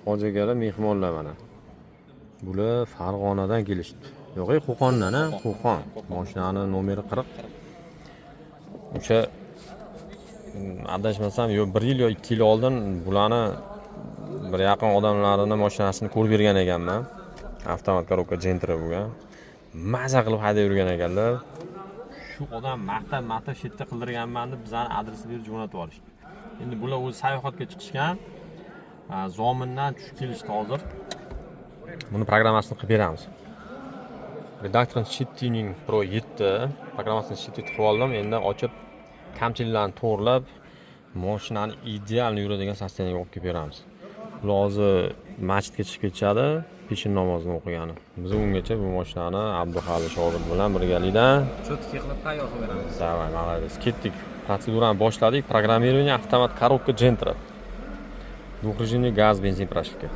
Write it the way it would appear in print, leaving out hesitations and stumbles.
hoji akalar mehmonlar mana. Bular Farg'onadan kelishdi. Yo'q, Qo'qondan, Qo'qon. Mashinani nomeri 40. O'sha adashmasam, yo 1 yil yo 2 yil oldin bularni bir yaqin odamlarini mashinasini ko'rib bergan ekanman. Avtomat korobka Gentra bo'lgan. Maza qilib haydab yurgan ekanlar. Shu odam maqtab shetda qildirganman deb bizani adresni berib jo'natib olishdi. Endi bular o'zi sayohatga chiqishgan. Zomindan tushib kelishdi hozir. Buni programmasini qilib beramiz. Redaktor Shittining Pro 7 programmasini Shitti qilib oldim. Endi ochib kamchiliklarni to'g'rilab, mashinani ideal yuradigan sostoyaniyaga olib kelib beramiz. Bular hozir masjidga chiqib ketishadi, peshin namozini o'qigani. Biz ungacha bu mashinani Abduxali Shorid bilan birgalikda cho'tki qilib tayyor qilib beramiz. Davay, malades. Ketdik. Protsedurani boshladik. Programирование avtomat korobka Gentra. Двухрежимный gaz, benzin, прошивка.